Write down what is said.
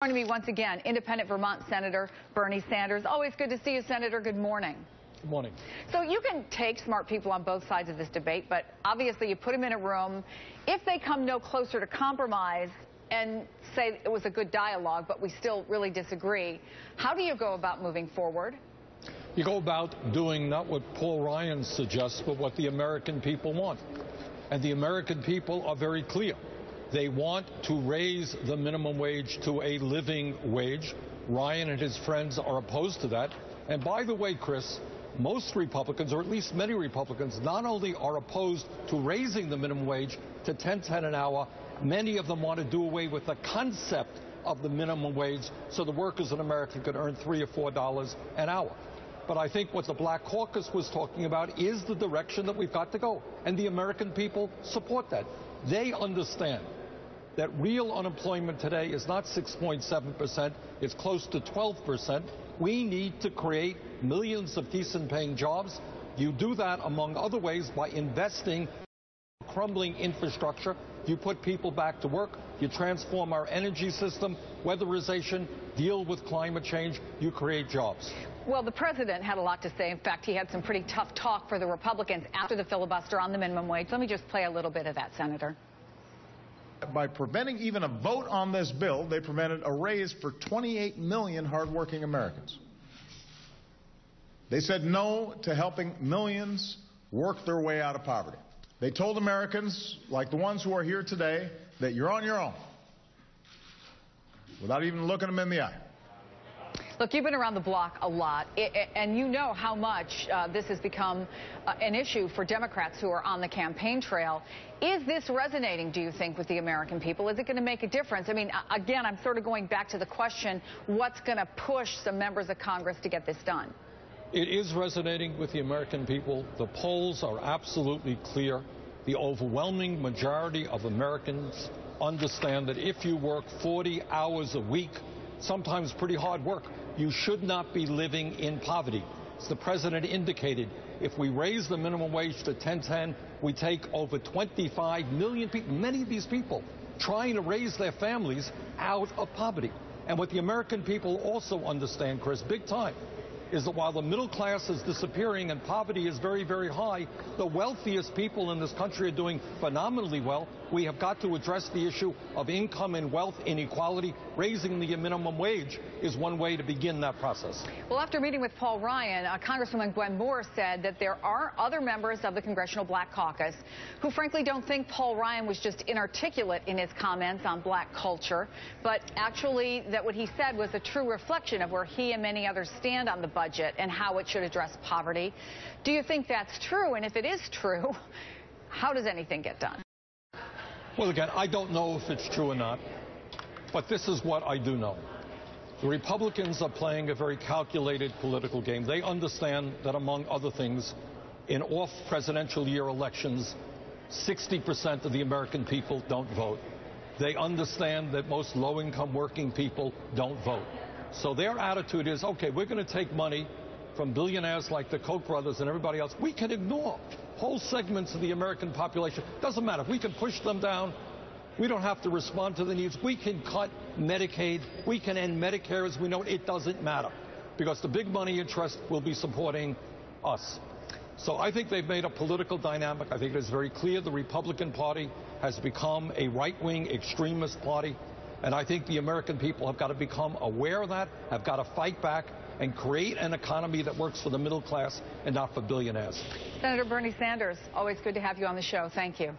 Joining me once again, independent Vermont Senator Bernie Sanders. Always good to see you, Senator. Good morning. Good morning. So you can take smart people on both sides of this debate, but obviously you put them in a room. If they come no closer to compromise and say it was a good dialogue, but we still really disagree, how do you go about moving forward? You go about doing not what Paul Ryan suggests, but what the American people want. And the American people are very clear. They want to raise the minimum wage to a living wage. Ryan and his friends are opposed to that. And by the way, Chris, most Republicans, or at least many Republicans, not only are opposed to raising the minimum wage to $10.10 an hour, many of them want to do away with the concept of the minimum wage so the workers in America could earn $3 or $4 an hour. But I think what the Black Caucus was talking about is the direction that we've got to go. And the American people support that. They understand that real unemployment today is not 6.7%, it's close to 12%. We need to create millions of decent-paying jobs. You do that, among other ways, by investing in crumbling infrastructure. You put people back to work. You transform our energy system, weatherization, deal with climate change. You create jobs. Well, the president had a lot to say. In fact, he had some pretty tough talk for the Republicans after the filibuster on the minimum wage. Let me just play a little bit of that, Senator. By preventing even a vote on this bill, they prevented a raise for 28 million hardworking Americans. They said no to helping millions work their way out of poverty. They told Americans, like the ones who are here today, that you're on your own, without even looking them in the eye. Look, you've been around the block a lot, and you know how much this has become an issue for Democrats who are on the campaign trail. Is this resonating, do you think, with the American people? Is it going to make a difference? I mean, again, I'm sort of going back to the question, what's going to push some members of Congress to get this done? It is resonating with the American people. The polls are absolutely clear. The overwhelming majority of Americans understand that if you work 40 hours a week, sometimes pretty hard work, you should not be living in poverty. As the president indicated, if we raise the minimum wage to $10.10, we take over 25 million people, many of these people, trying to raise their families out of poverty. And what the American people also understand, Chris, big time, is that while the middle class is disappearing and poverty is very, very high, the wealthiest people in this country are doing phenomenally well. We have got to address the issue of income and wealth inequality. Raising the minimum wage is one way to begin that process. Well, after meeting with Paul Ryan, Congresswoman Gwen Moore said that there are other members of the Congressional Black Caucus who frankly don't think Paul Ryan was just inarticulate in his comments on black culture, but actually that what he said was a true reflection of where he and many others stand on the budget and how it should address poverty. Do you think that's true? And if it is true, how does anything get done? Well, again, I don't know if it's true or not, but this is what I do know. The Republicans are playing a very calculated political game. They understand that, among other things, in off-presidential year elections, 60% of the American people don't vote. They understand that most low-income working people don't vote. So their attitude is, okay, we're going to take money from billionaires like the Koch brothers and everybody else. We can ignore whole segments of the American population. Doesn't matter. We can push them down. We don't have to respond to the needs. We can cut Medicaid. We can end Medicare as we know it. It doesn't matter because the big money interest will be supporting us. So I think they've made a political dynamic. I think it is very clear the Republican Party has become a right-wing extremist party. And I think the American people have got to become aware of that, have got to fight back and create an economy that works for the middle class and not for billionaires. Senator Bernie Sanders, always good to have you on the show. Thank you.